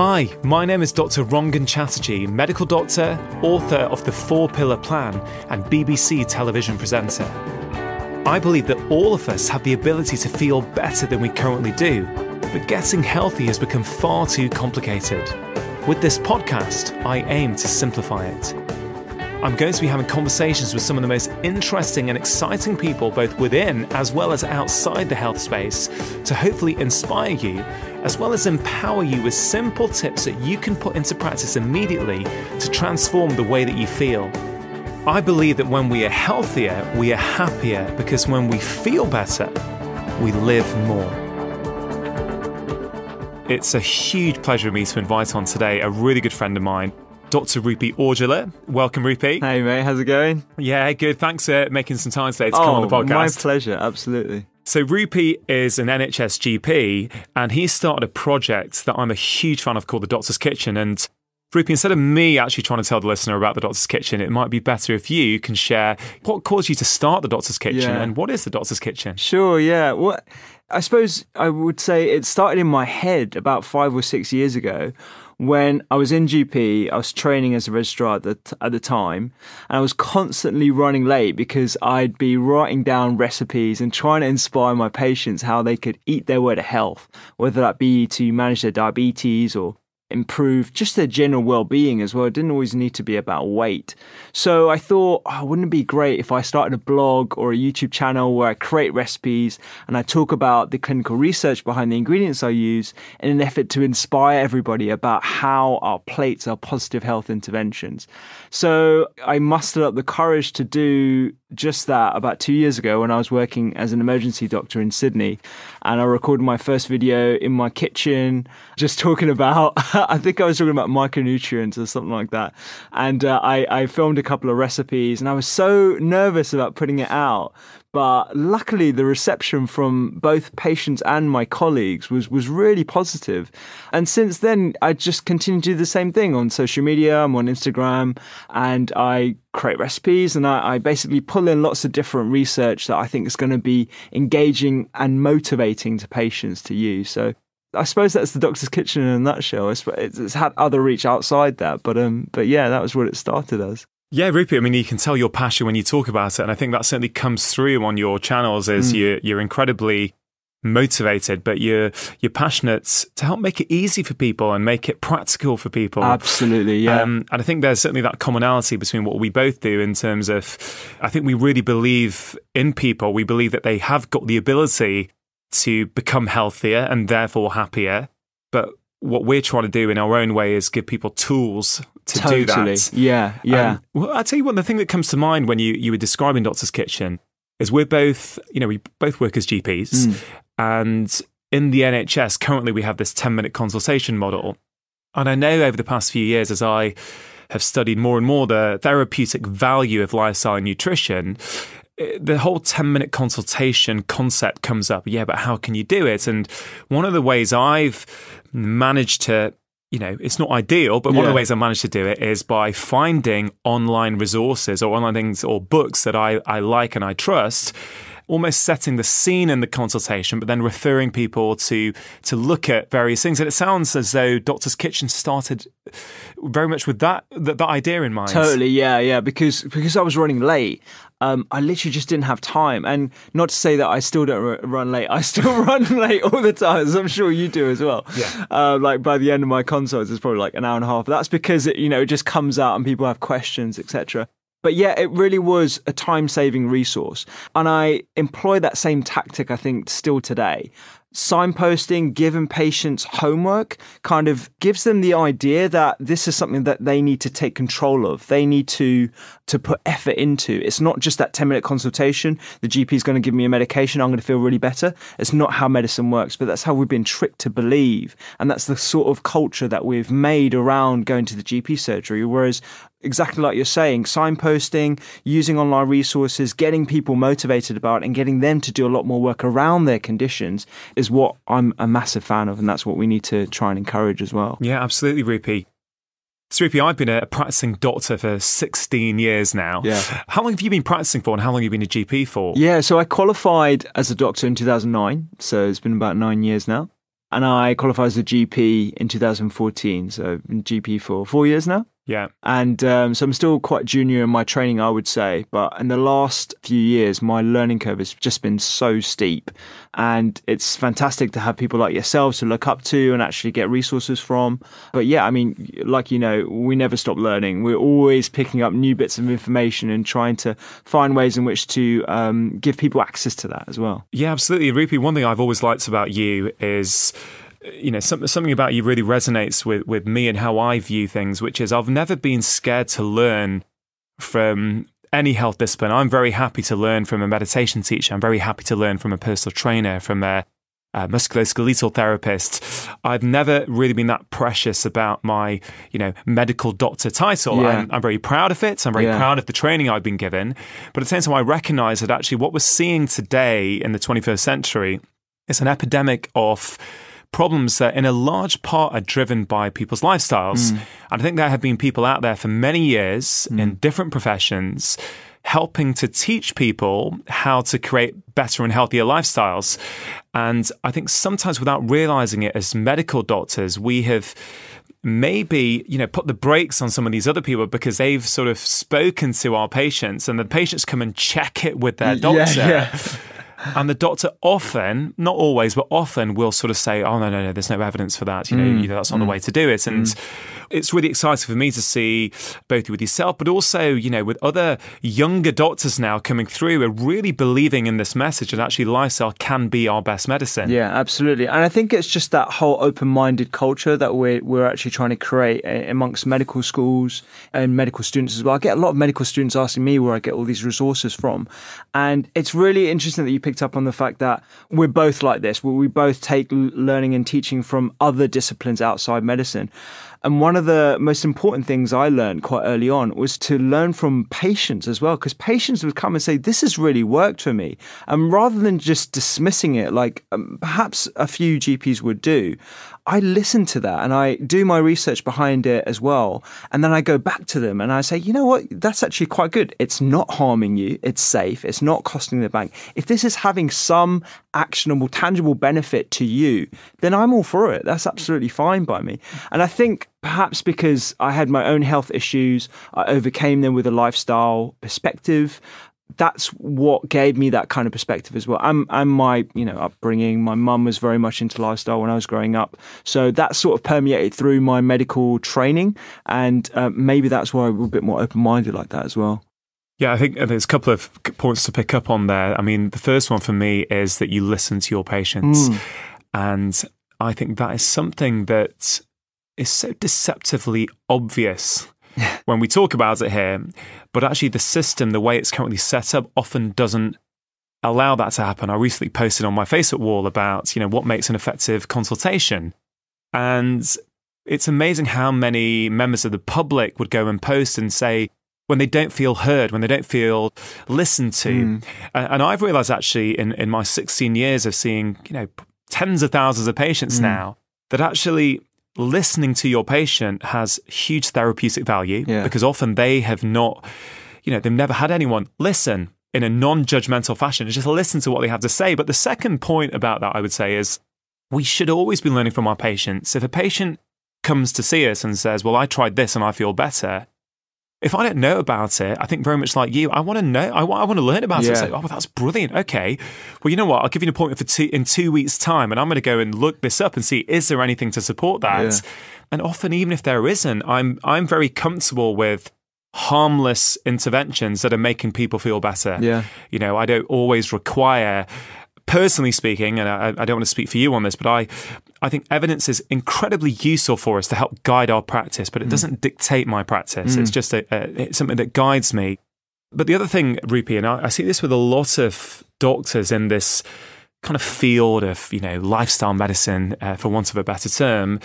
Hi, my name is Dr Rangan Chatterjee, medical doctor, author of The Four-Pillar Plan and BBC television presenter. I believe that all of us have the ability to feel better than we currently do, but getting healthy has become far too complicated. With this podcast, I aim to simplify it. I'm going to be having conversations with some of the most interesting and exciting people both within as well as outside the health space to hopefully inspire you as well as empower you with simple tips that you can put into practice immediately to transform the way that you feel. I believe that when we are healthier, we are happier because when we feel better, we live more. It's a huge pleasure for me to invite on today a really good friend of mine, Dr Rupy Aujla. Welcome, Rupy. Hey, mate. How's it going? Yeah, good. Thanks for making some time today to come on the podcast. My pleasure. Absolutely. So Rupy is an NHS GP, and he started a project that I'm a huge fan of called the Doctor's Kitchen. And Rupy, instead of me actually trying to tell the listener about the Doctor's Kitchen, it might be better if you can share what caused you to start the Doctor's Kitchen and what is the Doctor's Kitchen? Sure, yeah. Well, I suppose I would say it started in my head about 5 or 6 years ago when I was in GP. I was training as a registrar at the time, and I was constantly running late because I'd be writing down recipes and trying to inspire my patients how they could eat their way to health, whether that be to manage their diabetes or improve just their general well-being as well. It didn't always need to be about weight. So I thought, wouldn't it be great if I started a blog or a YouTube channel where I create recipes and I talk about the clinical research behind the ingredients I use in an effort to inspire everybody about how our plates are positive health interventions. So I mustered up the courage to do just that about 2 years ago when I was working as an emergency doctor in Sydney, and I recorded my first video in my kitchen just talking about I think I was talking about micronutrients or something like that, and I filmed a couple of recipes, and I was so nervous about putting it out. But luckily, the reception from both patients and my colleagues was really positive. And since then, I just continue to do the same thing on social media. I'm on Instagram, and I create recipes, and I basically pull in lots of different research that I think is going to be engaging and motivating to patients to use. So I suppose that's the Doctor's Kitchen in a nutshell. It's had other reach outside that, but yeah, that was what it started as. Yeah, Rupy, I mean, you can tell your passion when you talk about it, and I think that certainly comes through on your channels as you're incredibly motivated, but you're passionate to help make it easy for people and make it practical for people. Absolutely, yeah. And I think there's certainly that commonality between what we both do in terms of, I think we really believe in people. We believe that they have got the ability to become healthier and therefore happier, but what we're trying to do in our own way is give people tools to do that. Yeah. Well, I'll tell you what, the thing that comes to mind when you were describing Doctor's Kitchen is we both work as GPs, and in the NHS, currently we have this 10-minute consultation model. And I know over the past few years, as I have studied more and more the therapeutic value of lifestyle and nutrition, the whole 10-minute consultation concept comes up. Yeah, but how can you do it? And one of the ways I've managed to, it's not ideal, but one of the ways I managed to do it is by finding online resources or online things or books that I like and I trust, almost setting the scene in the consultation, but then referring people to look at various things. And it sounds as though Doctor's Kitchen started very much with that idea in mind. Totally, yeah. Because I was running late, I literally just didn't have time. And not to say that I still don't run late. I still run late all the time, as I'm sure you do as well. Yeah. Like by the end of my consults, it's probably like an hour and a half. That's because it just comes out and people have questions, etc. But yeah, it really was a time-saving resource. And I employ that same tactic, I think, still today. Signposting, giving patients homework kind of gives them the idea that this is something that they need to take control of. They need to put effort into. It's not just that 10-minute consultation. The GP is going to give me a medication. I'm going to feel really better. It's not how medicine works, but that's how we've been tricked to believe. And that's the sort of culture that we've made around going to the GP surgery. Whereas exactly like you're saying, signposting, using online resources, getting people motivated about it and getting them to do a lot more work around their conditions is what I'm a massive fan of, and that's what we need to try and encourage as well. Yeah, absolutely, Rupy. So, Rupy, I've been a practicing doctor for 16 years now. Yeah. How long have you been practicing for, and how long have you been a GP for? Yeah, so I qualified as a doctor in 2009, so it's been about 9 years now. and I qualified as a GP in 2014. So I've been GP for 4 years now. Yeah. And so I'm still quite junior in my training, I would say. But in the last few years, my learning curve has just been so steep. And it's fantastic to have people like yourselves to look up to and actually get resources from. But yeah, I mean, like, you know, we never stop learning. We're always picking up new bits of information and trying to find ways in which to give people access to that as well. Yeah, absolutely. Rupy, one thing I've always liked about you is, you know, something about you really resonates with me and how I view things, which is I've never been scared to learn from any health discipline. I'm very happy to learn from a meditation teacher. I'm very happy to learn from a personal trainer, from a musculoskeletal therapist. I've never really been that precious about my, you know, medical doctor title. Yeah. I'm very proud of it. I'm very proud of the training I've been given. But at the same time, I recognize that actually what we're seeing today in the 21st century is an epidemic of problems that in a large part are driven by people's lifestyles. And I think there have been people out there for many years in different professions helping to teach people how to create better and healthier lifestyles. And I think sometimes without realizing it as medical doctors, we have maybe, you know, put the brakes on some of these other people because they've sort of spoken to our patients and the patients come and check it with their doctor. Yeah. And the doctor often, not always, but often will sort of say, oh, no, there's no evidence for that. You know, that's not the way to do it. And it's really exciting for me to see both with yourself, but also, you know, with other younger doctors now coming through are really believing in this message and actually lifestyle can be our best medicine. Yeah, absolutely. And I think it's just that whole open-minded culture that we're actually trying to create amongst medical schools and medical students as well. I get a lot of medical students asking me where I get all these resources from. And it's really interesting that you picked up on the fact that we're both like this. We both take learning and teaching from other disciplines outside medicine. And one of the most important things I learned quite early on was to learn from patients as well, because patients would come and say, this has really worked for me. And rather than just dismissing it like perhaps a few GPs would do, I listen to that and I do my research behind it as well. And then I go back to them and I say, you know what, that's actually quite good. It's not harming you. It's safe. It's not costing the bank. If this is having some actionable, tangible benefit to you, then I'm all for it. That's absolutely fine by me. And I think perhaps because I had my own health issues, I overcame them with a lifestyle perspective. That's what gave me that kind of perspective as well. And my, you know, upbringing, my mum was very much into lifestyle when I was growing up. So that sort of permeated through my medical training. And maybe that's why we're a bit more open-minded like that as well. Yeah, I think there's a couple of points to pick up on there. I mean, the first one for me is that you listen to your patients. And I think that is something that is so deceptively obvious when we talk about it here, but actually the system, the way it's currently set up, often doesn't allow that to happen. I recently posted on my Facebook wall about, you know, what makes an effective consultation. And it's amazing how many members of the public would go and post and say, when they don't feel heard, when they don't feel listened to. And I've realized actually in my 16 years of seeing, you know, tens of thousands of patients now, that actually listening to your patient has huge therapeutic value because often they have not, you know, they've never had anyone listen in a non-judgmental fashion and just listen to what they have to say. But the second point about that, I would say, is we should always be learning from our patients. If a patient comes to see us and says, well, I tried this and I feel better, if I don't know about it, I think very much like you, I want to know, I want to learn about it. Say, oh, well, that's brilliant. Okay. Well, you know what? I'll give you an appointment in 2 weeks' time and I'm going to go and look this up and see, is there anything to support that? Yeah. And often, even if there isn't, I'm very comfortable with harmless interventions that are making people feel better. Yeah. You know, I don't always require, personally speaking, and I don't want to speak for you on this, but I think evidence is incredibly useful for us to help guide our practice, but it doesn't dictate my practice. It's just it's something that guides me. But the other thing, Rupy, and I see this with a lot of doctors in this kind of field of, you know, lifestyle medicine, for want of a better term,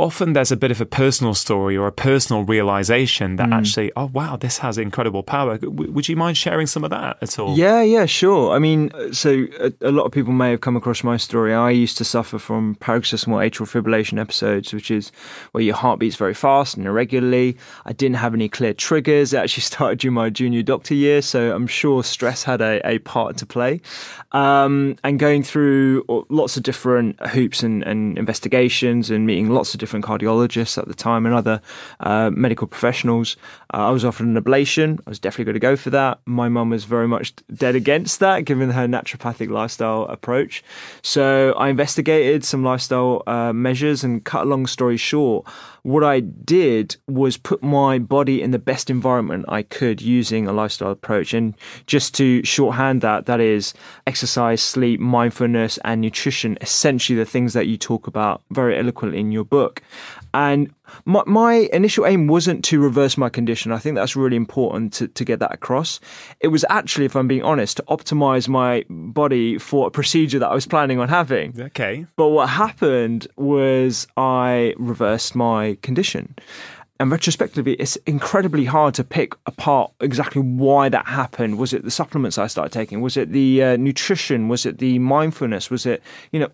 often there's a bit of a personal story or a personal realization that actually, oh, wow, this has incredible power. Would you mind sharing some of that at all? Yeah, sure. I mean, so a lot of people may have come across my story. I used to suffer from paroxysmal atrial fibrillation episodes, which is where your heart beats very fast and irregularly. I didn't have any clear triggers. It actually started during my junior doctor year, so I'm sure stress had a part to play. And going through lots of different hoops and investigations and meeting lots of different cardiologists at the time and other medical professionals. I was offered an ablation. I was definitely going to go for that. My mum was very much dead against that, given her naturopathic lifestyle approach. So I investigated some lifestyle measures, and cut a long story short, what I did was put my body in the best environment I could using a lifestyle approach. And just to shorthand that is exercise, sleep, mindfulness, and nutrition, essentially the things that you talk about very eloquently in your book. And my initial aim wasn't to reverse my condition. I think that's really important to get that across. It was actually, if I'm being honest, to optimize my body for a procedure that I was planning on having. Okay. But what happened was I reversed my condition. And retrospectively, it's incredibly hard to pick apart exactly why that happened. Was it the supplements I started taking? Was it the nutrition? Was it the mindfulness? Was it,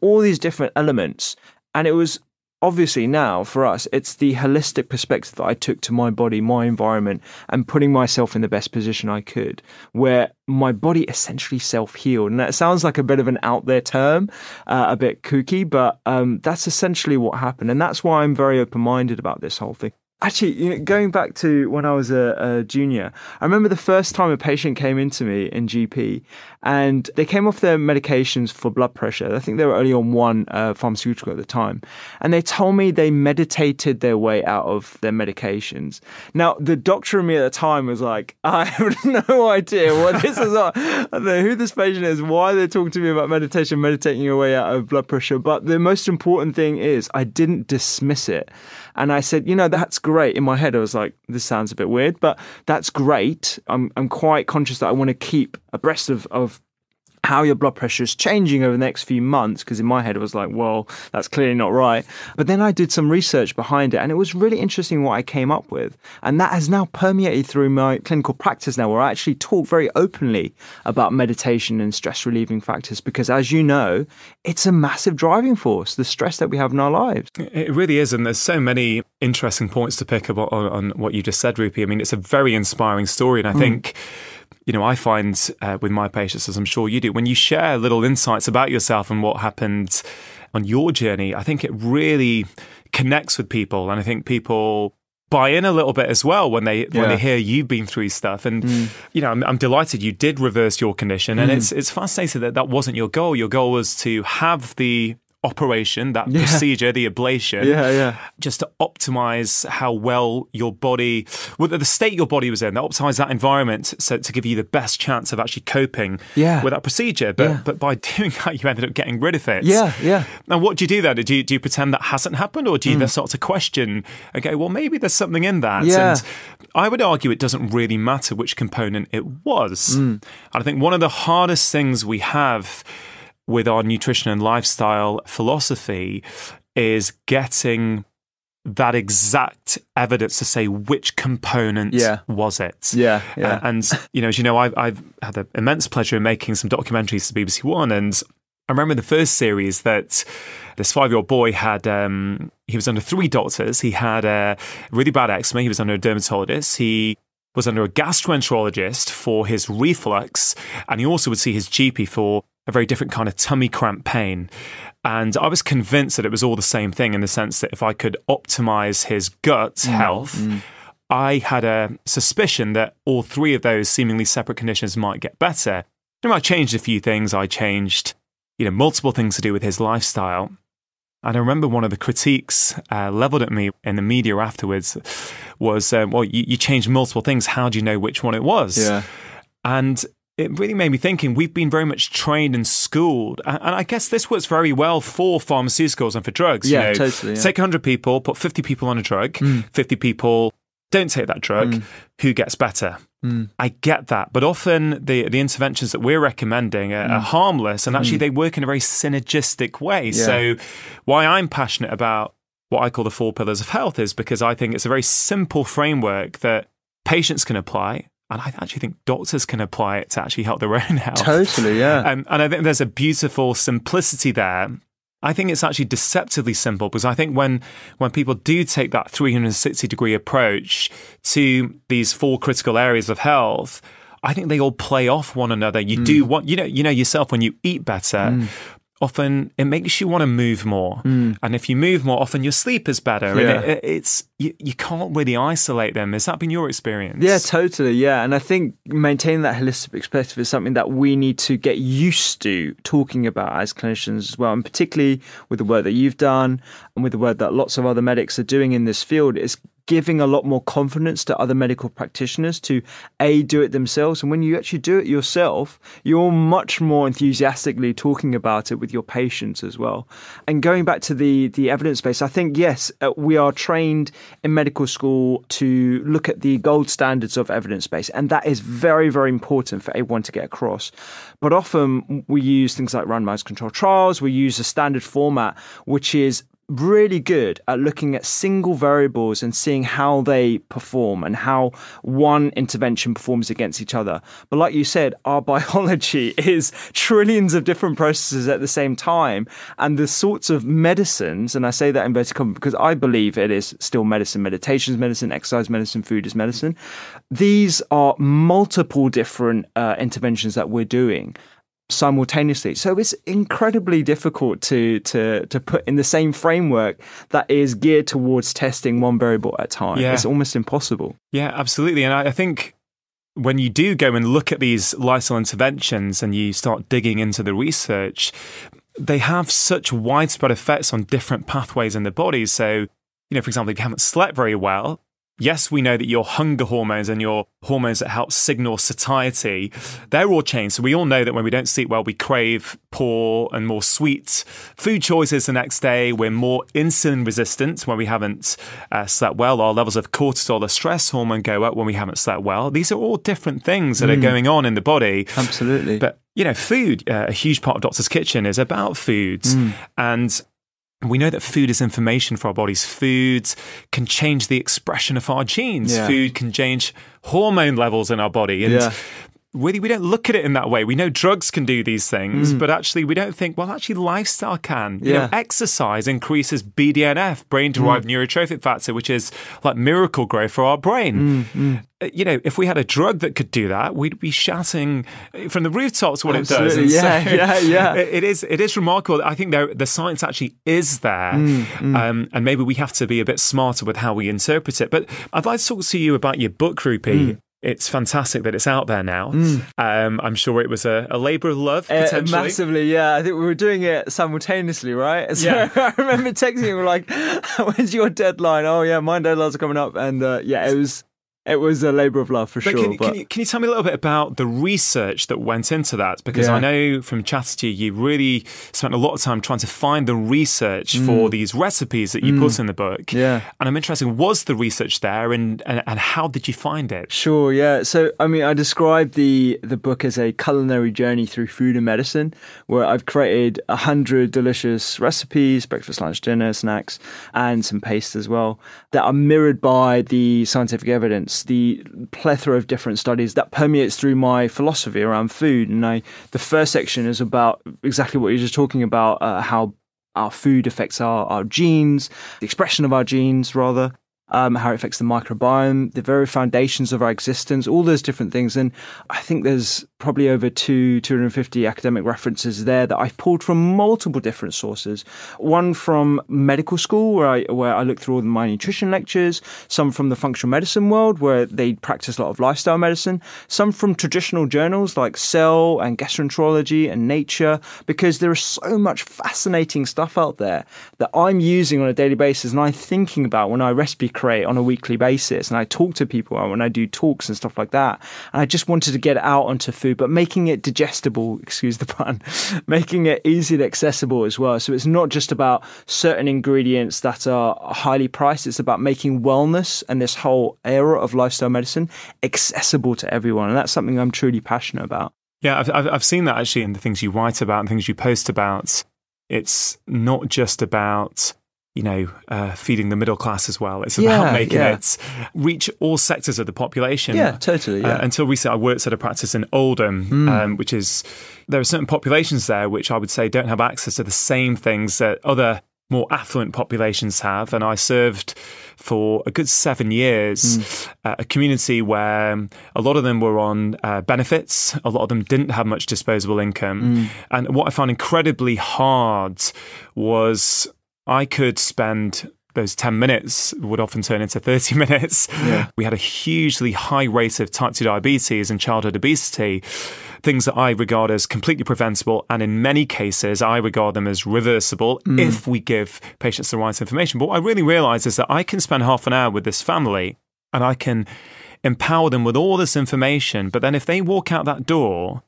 all these different elements? And it was obviously now for us, it's the holistic perspective that I took to my body, my environment, and putting myself in the best position I could, where my body essentially self-healed. And that sounds like a bit of an out there term, a bit kooky, but that's essentially what happened. And that's why I'm very open-minded about this whole thing. Actually, going back to when I was a junior, I remember the first time a patient came into me in GP and they came off their medications for blood pressure. I think they were only on one pharmaceutical at the time. And they told me they meditated their way out of their medications. Now, the doctor and me at the time was like, I have no idea what this is. I don't know who this patient is, why they're talking to me about meditation, meditating your way out of blood pressure. But the most important thing is I didn't dismiss it. And I said, that's great. In my head, I was like, this sounds a bit weird, but that's great. I'm quite conscious that I want to keep abreast of how your blood pressure is changing over the next few months, because in my head it was like, well, that's clearly not right. But then I did some research behind it, and it was really interesting what I came up with. And that has now permeated through my clinical practice now, where I actually talk very openly about meditation and stress relieving factors, because as you know, it's a massive driving force, the stress that we have in our lives. It really is. And there's so many interesting points to pick up on what you just said, Rupy. I mean, it's a very inspiring story. And I think, I find with my patients, as I'm sure you do, when you share little insights about yourself and what happened on your journey, I think it really connects with people. And I think people buy in a little bit as well when they hear you've been through stuff. And, I'm delighted you did reverse your condition. And it's fascinating that wasn't your goal. Your goal was to have the operation, that procedure, the ablation, just to optimize how well your body, the state your body was in, to optimize that environment so to give you the best chance of actually coping with that procedure. But by doing that, you ended up getting rid of it. Now, what do you do then? Do you pretend that hasn't happened, or do you then start to question, okay, well, maybe there's something in that? And I would argue it doesn't really matter which component it was. And I think one of the hardest things we have with our nutrition and lifestyle philosophy is getting that exact evidence to say which component was it. And, as you know, I've had the immense pleasure of making some documentaries for BBC One, and I remember the first series that this 5-year-old boy had, he was under 3 doctors. He had a really bad eczema. He was under a dermatologist. He was under a gastroenterologist for his reflux, and he also would see his GP for a very different kind of tummy cramp pain. And I was convinced that it was all the same thing, in the sense that if I could optimize his gut health, I had a suspicion that all 3 of those seemingly separate conditions might get better. And I changed a few things. I changed, multiple things to do with his lifestyle. And I remember one of the critiques leveled at me in the media afterwards was, well, you changed multiple things. How do you know which one it was? And it really made me thinking, we've been very much trained and schooled. And I guess this works very well for pharmaceuticals and for drugs. Totally. Take 100 people, put 50 people on a drug, 50 people don't take that drug, who gets better? I get that. But often the interventions that we're recommending are harmless, and actually they work in a very synergistic way. So why I'm passionate about what I call the 4 pillars of health is because I think it's a very simple framework that patients can apply. And I actually think doctors can apply it to actually help their own health. Totally, yeah. And I think there's a beautiful simplicity there. I think it's actually deceptively simple because I think when people do take that 360-degree approach to these 4 critical areas of health, I think they all play off one another. You do want, you know yourself, when you eat better, often it makes you want to move more. And if you move more, often your sleep is better. Yeah. And you can't really isolate them. Has that been your experience? Yeah, totally. Yeah. And I think maintaining that holistic perspective is something that we need to get used to talking about as clinicians as well. And particularly with the work that you've done and with the work that lots of other medics are doing in this field, is giving a lot more confidence to other medical practitioners to do it themselves. And when you actually do it yourself, you're much more enthusiastically talking about it with your patients as well. And going back to the evidence base, I think, yes, we are trained in medical school to look at the gold standards of evidence base. And that is very, very important for everyone to get across. But often we use things like randomized controlled trials. We use a standard format, which is really good at looking at single variables and seeing how they perform and how one intervention performs against each other. But like you said, our biology is trillions of different processes at the same time. And the sorts of medicines, and I say that in inverted commas because I believe it is still medicine. Meditation is medicine, exercise medicine, food is medicine. These are multiple different interventions that we're doing simultaneously. So it's incredibly difficult to put in the same framework that is geared towards testing one variable at a time. Yeah. It's almost impossible. Yeah, absolutely. And I think when you do go and look at these lifestyle interventions and you start digging into the research, they have such widespread effects on different pathways in the body. So, for example, if you haven't slept very well, yes, we know that your hunger hormones and your hormones that help signal satiety, they're all changed. So we all know that when we don't sleep well, we crave poor and more sweet food choices the next day. We're more insulin resistant when we haven't slept well. Our levels of cortisol, the stress hormone, go up when we haven't slept well. These are all different things that are going on in the body. Absolutely. But, food, a huge part of Doctor's Kitchen is about foods. And we know that food is information for our bodies. Food can change the expression of our genes. Yeah. Food can change hormone levels in our body. And really, we don't look at it in that way. We know drugs can do these things, but actually we don't think, well, actually lifestyle can. Exercise increases BDNF, brain-derived neurotrophic factor, which is like miracle growth for our brain. If we had a drug that could do that, we'd be shouting from the rooftops what Absolutely. It does. And It is remarkable. I think the science actually is there, and maybe we have to be a bit smarter with how we interpret it. But I'd like to talk to you about your book, Rupy. It's fantastic that it's out there now. I'm sure it was a labour of love, potentially. Massively, yeah. I think we were doing it simultaneously, right? So I remember texting you, like, when's your deadline? Oh, yeah, my deadlines are coming up. And it was a labour of love for sure. Can you tell me a little bit about the research that went into that? Because I know from Chatterjee, you really spent a lot of time trying to find the research for these recipes that you put in the book. Yeah. And I'm interested, was the research there and how did you find it? Sure, yeah. So, I described the book as a culinary journey through food and medicine, where I've created 100 delicious recipes, breakfast, lunch, dinner, snacks, and some paste as well, that are mirrored by the scientific evidence, the plethora of different studies that permeates through my philosophy around food. And the first section is about exactly what you're just talking about, how our food affects our genes, the expression of our genes, rather. How it affects the microbiome, the very foundations of our existence, all those different things. And I think there's probably over 250 academic references there that I've pulled from multiple different sources. One from medical school, where I looked through all my nutrition lectures, some from the functional medicine world, where they practice a lot of lifestyle medicine, some from traditional journals like Cell and Gastroenterology and Nature, because there is so much fascinating stuff out there that I'm using on a daily basis and I'm thinking about when I recipe create on a weekly basis, and I talk to people when I do talks and stuff like that. And I just wanted to get it out onto food, but making it digestible, excuse the pun, making it easily accessible as well. So it's not just about certain ingredients that are highly priced, it's about making wellness and this whole era of lifestyle medicine accessible to everyone. And that's something I'm truly passionate about. Yeah, I've seen that actually in the things you write about and things you post about. It's not just about feeding the middle class as well. It's about making it reach all sectors of the population. Yeah, totally. Yeah. Until recently, I worked at a practice in Oldham, which is, there are certain populations there which I would say don't have access to the same things that other more affluent populations have. And I served for a good 7 years a community where a lot of them were on benefits. A lot of them didn't have much disposable income. And what I found incredibly hard was I could spend those 10 minutes would often turn into 30 minutes. Yeah. We had a hugely high rate of type 2 diabetes and childhood obesity, things that I regard as completely preventable. And in many cases, I regard them as reversible if we give patients the right information. But what I really realized is that I can spend half an hour with this family and I can empower them with all this information. But then if they walk out that door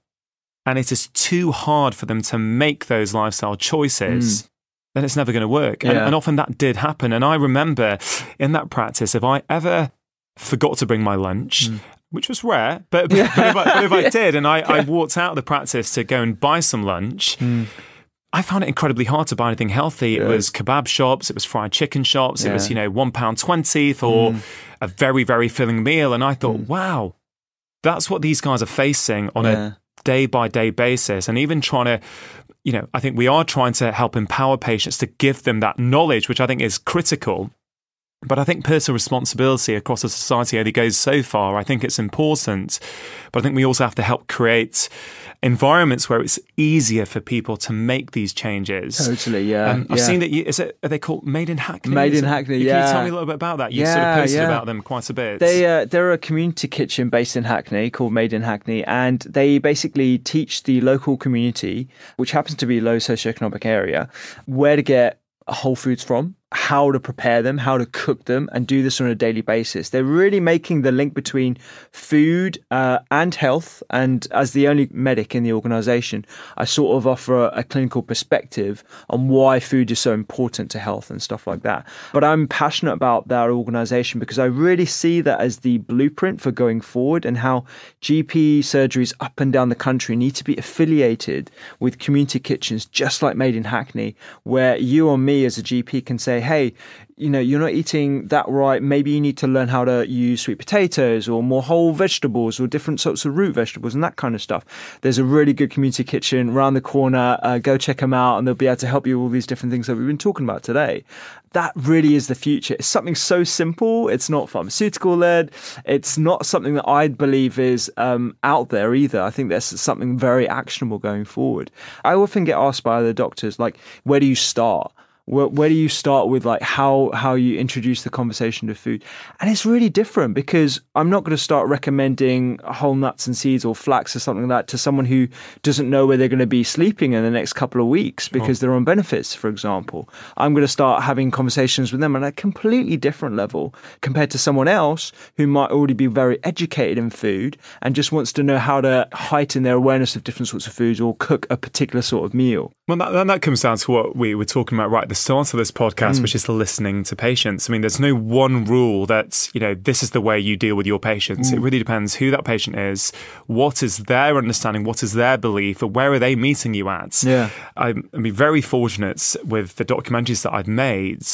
and it is too hard for them to make those lifestyle choices, then it's never going to work. Yeah. And often that did happen. And I remember in that practice, if I ever forgot to bring my lunch, which was rare, but if I did, and I walked out of the practice to go and buy some lunch, I found it incredibly hard to buy anything healthy. It was kebab shops, it was fried chicken shops, it was, £1.20 for a very, very filling meal. And I thought, wow, that's what these guys are facing on a day-by-day basis. And even trying to, I think we are trying to help empower patients to give them that knowledge, which I think is critical. But I think personal responsibility across a society only goes so far. I think it's important, but I think we also have to help create environments where it's easier for people to make these changes. Totally, yeah. I've seen that. Are they called Made in Hackney? Made in Hackney, Can you tell me a little bit about that? You sort of posted about them quite a bit. They're a community kitchen based in Hackney called Made in Hackney, and they basically teach the local community, which happens to be a low socioeconomic area, where to get whole foods from, how to prepare them, how to cook them, and do this on a daily basis. They're really making the link between food and health. And as the only medic in the organisation, I sort of offer a clinical perspective on why food is so important to health and stuff like that. But I'm passionate about that organisation because I really see that as the blueprint for going forward, and how GP surgeries up and down the country need to be affiliated with community kitchens, just like Made in Hackney, where you or me as a GP can say, hey, you're not eating that right. Maybe you need to learn how to use sweet potatoes or more whole vegetables or different sorts of root vegetables and that kind of stuff. There's a really good community kitchen around the corner. Go check them out and they'll be able to help you with all these different things that we've been talking about today. That really is the future. It's something so simple. It's not pharmaceutical led. It's not something that I believe is out there either. I think there's something very actionable going forward. I often get asked by other doctors, like, where do you start? Where do you start with, like, how you introduce the conversation to food? And it's really different, because I'm not going to start recommending whole nuts and seeds or flax or something like that to someone who doesn't know where they're going to be sleeping in the next couple of weeks because they're on benefits, for example. I'm going to start having conversations with them on a completely different level compared to someone else who might already be very educated in food and just wants to know how to heighten their awareness of different sorts of foods or cook a particular sort of meal. Well, that comes down to what we were talking about right at the start of this podcast, which is the listening to patients. I mean, there's no one rule that, this is the way you deal with your patients. It really depends who that patient is, what is their understanding, what is their belief, or where are they meeting you at. Yeah. I'm very fortunate with the documentaries that I've made.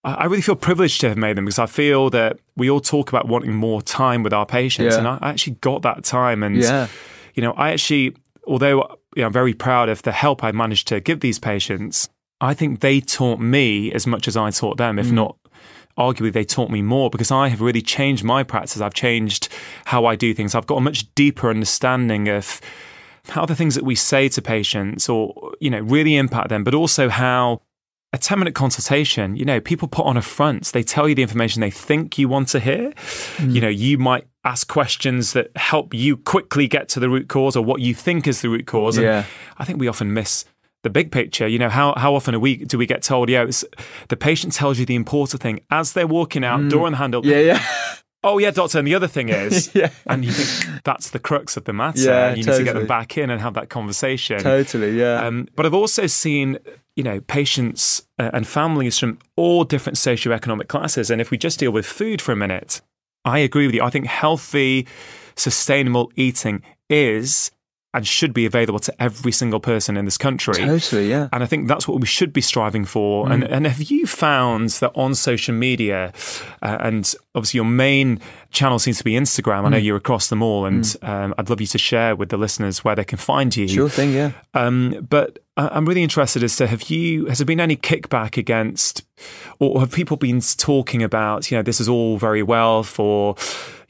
I really feel privileged to have made them, because I feel that we all talk about wanting more time with our patients, and I actually got that time. And, I actually, although I'm very proud of the help I managed to give these patients, I think they taught me as much as I taught them, if not, arguably, they taught me more, because I have really changed my practice. I've changed how I do things. I've got a much deeper understanding of how the things that we say to patients or, really impact them, but also how a 10-minute consultation, people put on a front. They tell you the information they think you want to hear. You might ask questions that help you quickly get to the root cause or what you think is the root cause. And I think we often miss the big picture. How often do we get told, the patient tells you the important thing as they're walking out, door on the handle. Oh yeah, doctor, and the other thing is, and you think that's the crux of the matter. You need to get them back in and have that conversation. Totally, yeah. But I've also seen, patients and families from all different socioeconomic classes. And if we just deal with food for a minute, I agree with you. I think healthy, sustainable eating is and should be available to every single person in this country. Totally, yeah. And I think that's what we should be striving for. And have you found that on social media, and obviously your main channel seems to be Instagram, I know you're across them all, and I'd love you to share with the listeners where they can find you. Sure thing, yeah. But I'm really interested as to, has there been any kickback against, or have people been talking about, this is all very well for,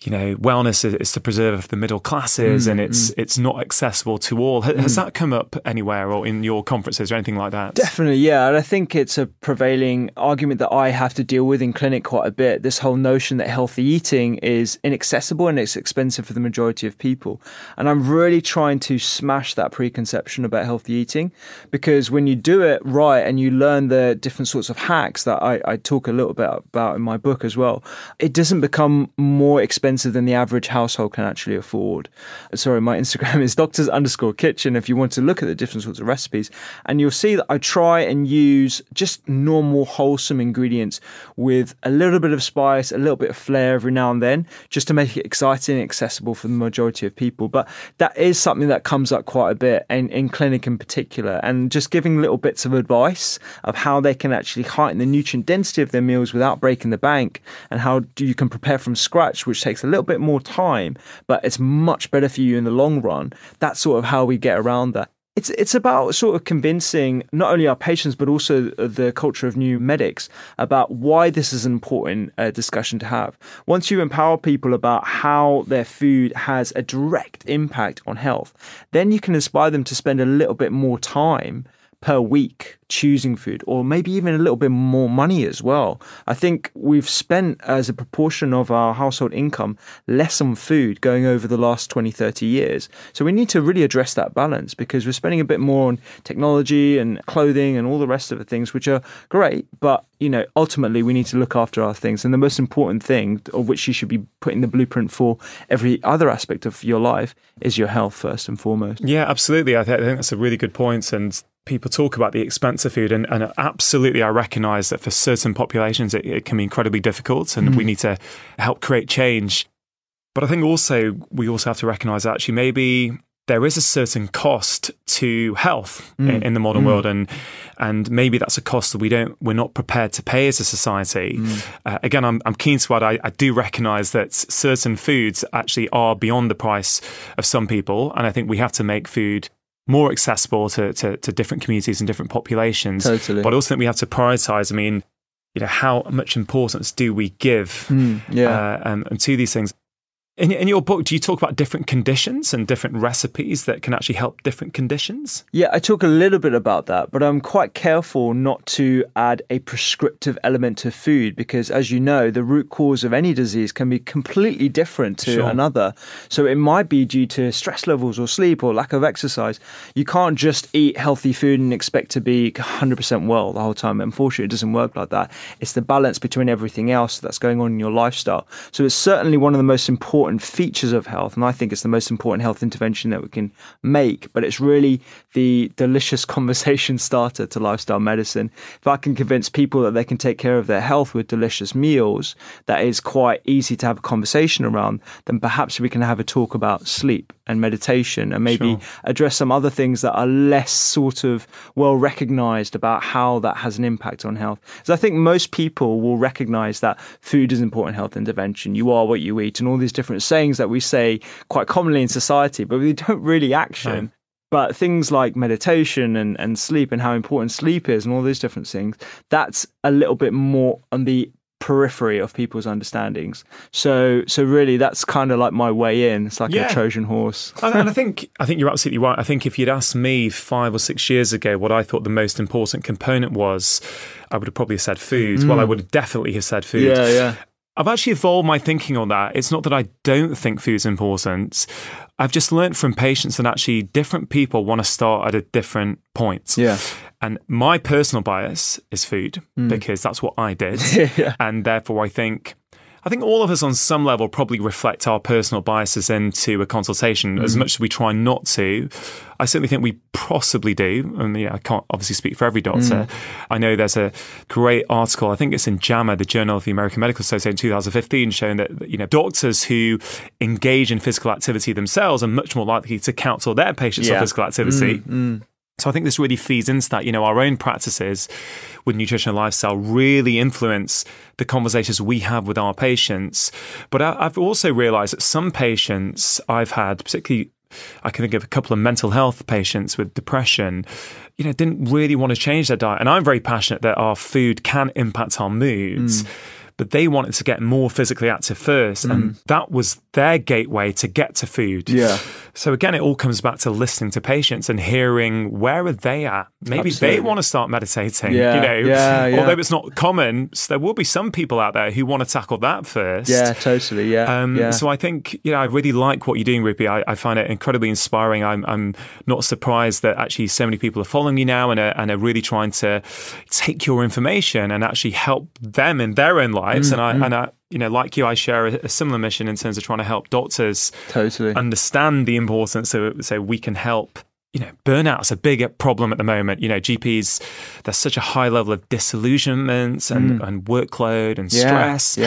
wellness is to preserve the middle classes and it's not accessible to all. Has that come up anywhere or in your conferences or anything like that? Definitely, yeah. And I think it's a prevailing argument that I have to deal with in clinic quite a bit. This whole notion that healthy eating is inaccessible and it's expensive for the majority of people. And I'm really trying to smash that preconception about healthy eating, because when you do it right and you learn the different sorts of hacks that I talk a little bit about in my book as well, it doesn't become more expensive than the average household can actually afford. Sorry, my Instagram is doctors_kitchen if you want to look at the different sorts of recipes. And you'll see that I try and use just normal, wholesome ingredients with a little bit of spice, a little bit of flair every now and then, just to make it exciting and accessible for the majority of people. But that is something that comes up quite a bit in clinic in particular. And just giving little bits of advice of how they can actually heighten the nutrient density of their meals without breaking the bank, and how you can prepare from scratch, which takes a little bit more time, but it's much better for you in the long run. That's sort of how we get around that. It's about sort of convincing not only our patients, but also the culture of new medics about why this is an important discussion to have. Once you empower people about how their food has a direct impact on health, then you can inspire them to spend a little bit more time per week choosing food, or maybe even a little bit more money as well. I think we've spent, as a proportion of our household income, less on food going over the last 20, 30 years. So we need to really address that balance, because we're spending a bit more on technology and clothing and all the rest of the things, which are great. But, ultimately we need to look after our things. And the most important thing, of which you should be putting the blueprint for every other aspect of your life, is your health first and foremost. Yeah, absolutely. I think that's a really good point. And people talk about the expense of food, and absolutely I recognise that for certain populations it can be incredibly difficult, and we need to help create change. But I think we also have to recognise that actually maybe there is a certain cost to health in the modern world, and maybe that's a cost that we're not prepared to pay as a society. Again, I'm keen to add, I do recognise that certain foods actually are beyond the price of some people, and I think we have to make food more accessible to different communities and different populations. Totally. But I also think we have to prioritise. I mean, how much importance do we give and to these things? In your book, do you talk about different conditions and different recipes that can actually help different conditions? Yeah, I talk a little bit about that, but I'm quite careful not to add a prescriptive element to food, because, as you know, the root cause of any disease can be completely different to another. So it might be due to stress levels or sleep or lack of exercise. You can't just eat healthy food and expect to be 100% well the whole time. Unfortunately, it doesn't work like that. It's the balance between everything else that's going on in your lifestyle. So it's certainly one of the most important features of health, and I think it's the most important health intervention that we can make. But it's really the delicious conversation starter to lifestyle medicine. If I can convince people that they can take care of their health with delicious meals that is quite easy to have a conversation around, then perhaps we can have a talk about sleep and meditation, and maybe address some other things that are less sort of well recognized about how that has an impact on health. So I think most people will recognize that food is an important health intervention. You are what you eat, and all these different sayings that we say quite commonly in society, but we don't really action. But things like meditation and sleep, and how important sleep is, and all these different things, that's a little bit more on the periphery of people's understandings. So really, that's kind of like my way in. It's like a Trojan horse. And I think you're absolutely right. I think if you'd asked me 5 or 6 years ago what I thought the most important component was, I would have probably said food. Well, I would definitely have said food. Yeah. I've actually evolved my thinking on that. It's not that I don't think food's important. I've just learned from patients that actually different people want to start at a different point. Yeah. And my personal bias is food, because that's what I did. And therefore I think I think all of us on some level probably reflect our personal biases into a consultation as much as we try not to. I certainly think we possibly do. I mean, I can't obviously speak for every doctor. I know there's a great article, I think it's in JAMA, the Journal of the American Medical Association, in 2015, showing that doctors who engage in physical activity themselves are much more likely to counsel their patients on physical activity. So I think this really feeds into that. Our own practices with nutrition and lifestyle really influence the conversations we have with our patients. But I've also realized that some patients I've had, particularly I can think of a couple of mental health patients with depression, didn't really want to change their diet. And I'm very passionate that our food can impact our moods. But they wanted to get more physically active first, and that was their gateway to get to food. So again, it all comes back to listening to patients and hearing where are they at. Maybe they want to start meditating. Although it's not common, there will be some people out there who want to tackle that first. Totally. So I think I really like what you're doing, Rupy. I find it incredibly inspiring. I'm not surprised that actually so many people are following you now and are really trying to take your information and actually help them in their own lives. And I like you, I share a similar mission in terms of trying to help doctors understand the importance so we can help. Burnout is a big problem at the moment. GPs, there's such a high level of disillusionment and workload and stress.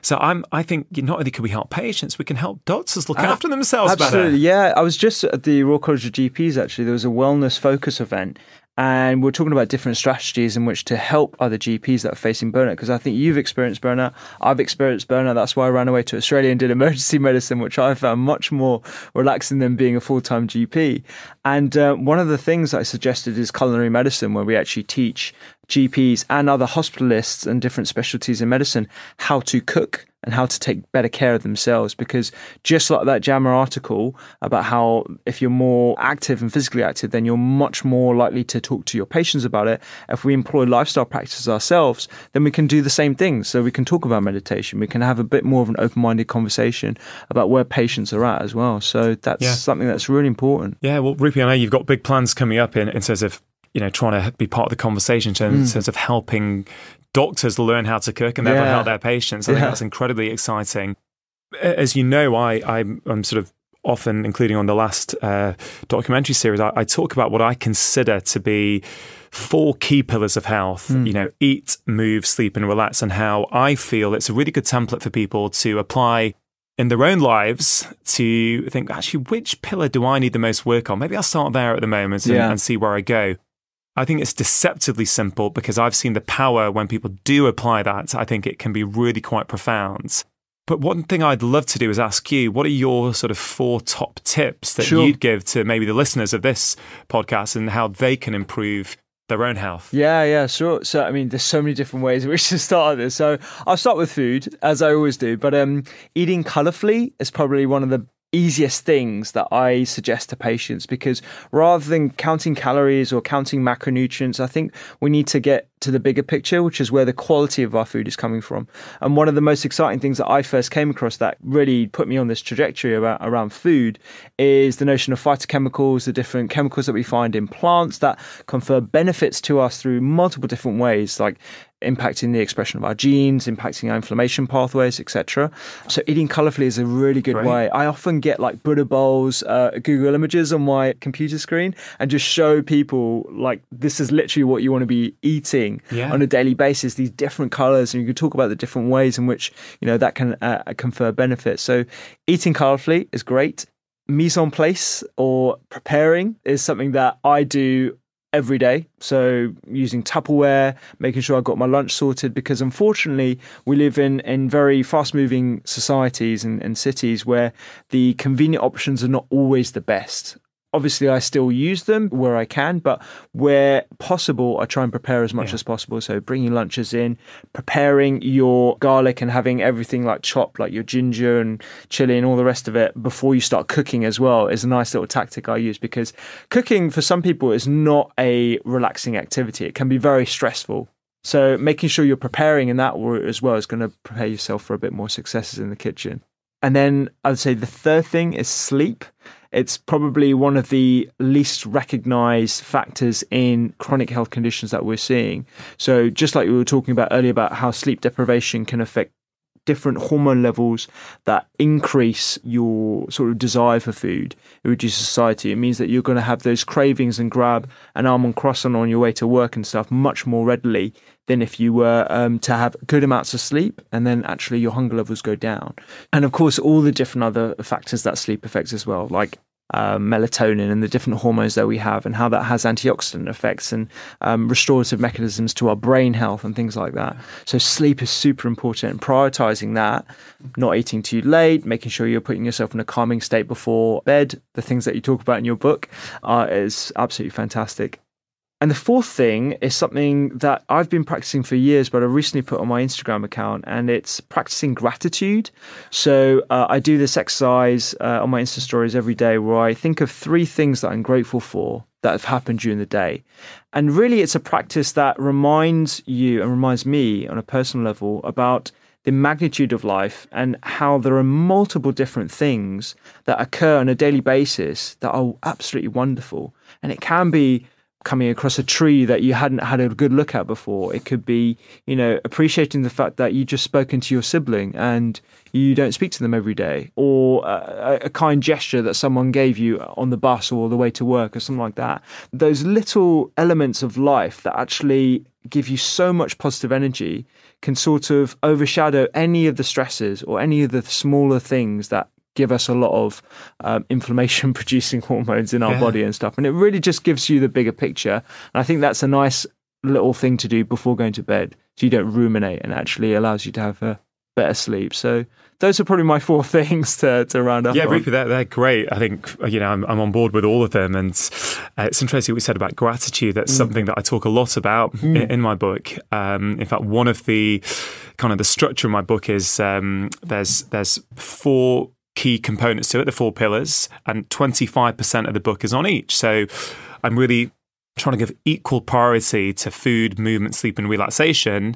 So I think not only can we help patients, we can help doctors look after themselves better. Yeah, I was just at the Royal College of GPs, actually. There was a wellness focus event. And we're talking about different strategies in which to help other GPs that are facing burnout. Because I think you've experienced burnout. I've experienced burnout. That's why I ran away to Australia and did emergency medicine, which I found much more relaxing than being a full-time GP. And one of the things I suggested is culinary medicine, where we actually teach GPs and other hospitalists and different specialties in medicine how to cook and how to take better care of themselves. Because just like that JAMA article about how if you're more active and physically active, then you're much more likely to talk to your patients about it. If we employ lifestyle practices ourselves, then we can do the same things. So we can talk about meditation. We can have a bit more of an open-minded conversation about where patients are at as well. So that's something that's really important. Yeah, well, Rupy, I know you've got big plans coming up in terms of trying to be part of the conversation in terms of helping doctors learn how to cook and therefore help their patients. I think that's incredibly exciting. As you know, I'm sort of often, including on the last documentary series, I talk about what I consider to be 4 key pillars of health, eat, move, sleep and relax, and how I feel it's a really good template for people to apply in their own lives to think, actually, which pillar do I need the most work on? Maybe I'll start there at the moment and see where I go. I think it's deceptively simple because I've seen the power when people do apply that. I think it can be really quite profound. But one thing I'd love to do is ask you, what are your sort of 4 top tips that you'd give to maybe the listeners of this podcast and how they can improve their own health? Yeah, sure. So, I mean, there's so many different ways in which to start this. So I'll start with food, as I always do. But eating colourfully is probably one of the easiest things that I suggest to patients, because rather than counting calories or counting macronutrients, I think we need to get to the bigger picture, which is where the quality of our food is coming from. And one of the most exciting things that I first came across that really put me on this trajectory around food is the notion of phytochemicals, the different chemicals that we find in plants that confer benefits to us through multiple different ways, like impacting the expression of our genes, impacting our inflammation pathways, etc. So eating colourfully is a really good way. I often get like Buddha bowls, Google images on my computer screen and just show people like this is literally what you want to be eating on a daily basis, these different colours, and you can talk about the different ways in which that can confer benefits. So eating colourfully is great. Mise en place or preparing is something that I do every day. So using Tupperware, making sure I've got my lunch sorted, because unfortunately we live in very fast moving societies and cities where the convenient options are not always the best. Obviously, I still use them where I can, but where possible, I try and prepare as much as possible. So bringing lunches in, preparing your garlic and having everything like chopped, like your ginger and chili and all the rest of it before you start cooking as well is a nice little tactic I use, because cooking for some people is not a relaxing activity. It can be very stressful. So making sure you're preparing in that as well is going to prepare yourself for a bit more successes in the kitchen. And then I'd say the third thing is sleep. It's probably one of the least recognized factors in chronic health conditions that we're seeing. So just like we were talking about earlier about how sleep deprivation can affect different hormone levels that increase your sort of desire for food. It reduces satiety. It means that you're going to have those cravings and grab an almond croissant on your way to work and stuff much more readily than if you were to have good amounts of sleep, and then actually your hunger levels go down. And of course, all the different other factors that sleep affects as well, like melatonin and the different hormones that we have, and how that has antioxidant effects and restorative mechanisms to our brain health and things like that. So sleep is super important, and prioritizing that, not eating too late, making sure you're putting yourself in a calming state before bed, the things that you talk about in your book, is absolutely fantastic. And the fourth thing is something that I've been practicing for years, but I recently put on my Instagram account, and it's practicing gratitude. So I do this exercise on my Insta stories every day where I think of 3 things that I'm grateful for that have happened during the day. And really, it's a practice that reminds you and reminds me on a personal level about the magnitude of life and how there are multiple different things that occur on a daily basis that are absolutely wonderful. And it can be coming across a tree that you hadn't had a good look at before. It could be, appreciating the fact that you just spoken to your sibling and you don't speak to them every day, or a kind gesture that someone gave you on the bus or the way to work or something like that. Those little elements of life that actually give you so much positive energy can sort of overshadow any of the stresses or any of the smaller things that give us a lot of inflammation producing hormones in our body and stuff. And it really just gives you the bigger picture. And I think that's a nice little thing to do before going to bed, so you don't ruminate, and actually allows you to have a better sleep. So those are probably my 4 things to round up. Yeah, Rupy, they're great. I think, I'm on board with all of them. And it's interesting what you said about gratitude. That's something that I talk a lot about in my book. In fact, one of the kind of the structure of my book is there's 4 key components to it, the 4 pillars, and 25% of the book is on each. So I'm really trying to give equal priority to food, movement, sleep, and relaxation,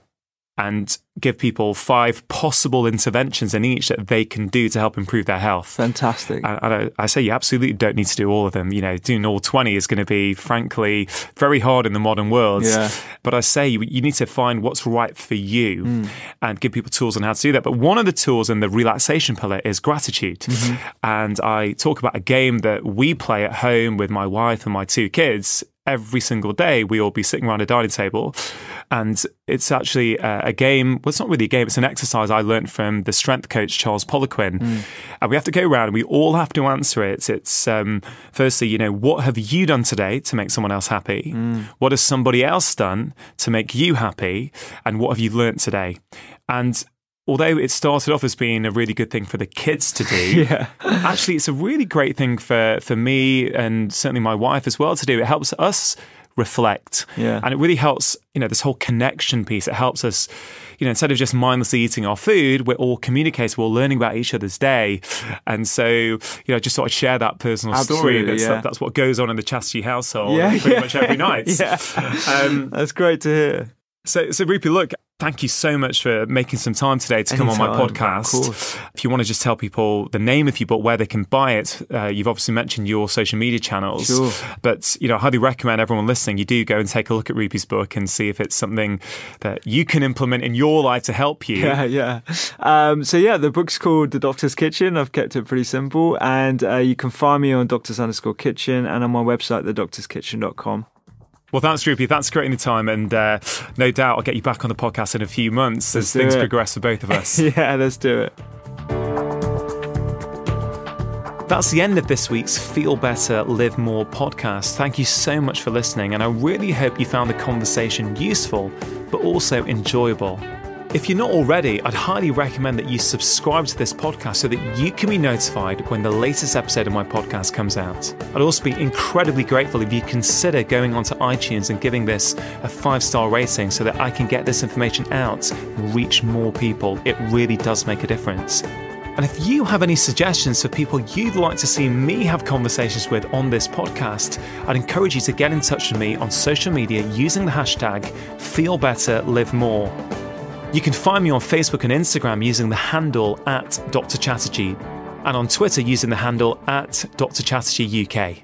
and give people 5 possible interventions in each that they can do to help improve their health. Fantastic. And I say you absolutely don't need to do all of them. Doing all 20 is going to be, frankly, very hard in the modern world. Yeah. But I say you need to find what's right for you and give people tools on how to do that. But one of the tools in the relaxation pillar is gratitude. Mm-hmm. And I talk about a game that we play at home with my wife and my 2 kids. Every single day, we all be sitting around a dining table, and it's actually a game. Well, it's not really a game. It's an exercise I learned from the strength coach, Charles Poliquin. And we have to go around and we all have to answer it. It's firstly, what have you done today to make someone else happy? What has somebody else done to make you happy? And what have you learnt today? And although it started off as being a really good thing for the kids to do, actually it's a really great thing for me and certainly my wife as well to do. It helps us reflect. And it really helps, this whole connection piece. It helps us, instead of just mindlessly eating our food, we're all communicating, we're all learning about each other's day. And so, I just thought I'd share that personal story. That's what goes on in the Chatterjee household pretty much every night. That's great to hear. So Rupy, look, thank you so much for making some time today to come on my podcast. If you want to just tell people the name of your book, where they can buy it, you've obviously mentioned your social media channels. Sure. But, I highly recommend everyone listening, you do go and take a look at Rupy's book and see if it's something that you can implement in your life to help you. The book's called The Doctor's Kitchen. I've kept it pretty simple. And you can find me on doctors_kitchen and on my website, thedoctorskitchen.com. Well, thanks, Rupy. Thanks for creating the time. And no doubt I'll get you back on the podcast in a few months as things progress for both of us. Let's do it. That's the end of this week's Feel Better, Live More podcast. Thank you so much for listening. And I really hope you found the conversation useful, but also enjoyable. If you're not already, I'd highly recommend that you subscribe to this podcast so that you can be notified when the latest episode of my podcast comes out. I'd also be incredibly grateful if you consider going onto iTunes and giving this a 5-star rating so that I can get this information out and reach more people. It really does make a difference. And if you have any suggestions for people you'd like to see me have conversations with on this podcast, I'd encourage you to get in touch with me on social media using the hashtag FeelBetterLiveMore. You can find me on Facebook and Instagram using the handle @Dr Chatterjee, and on Twitter using the handle @Dr Chatterjee UK.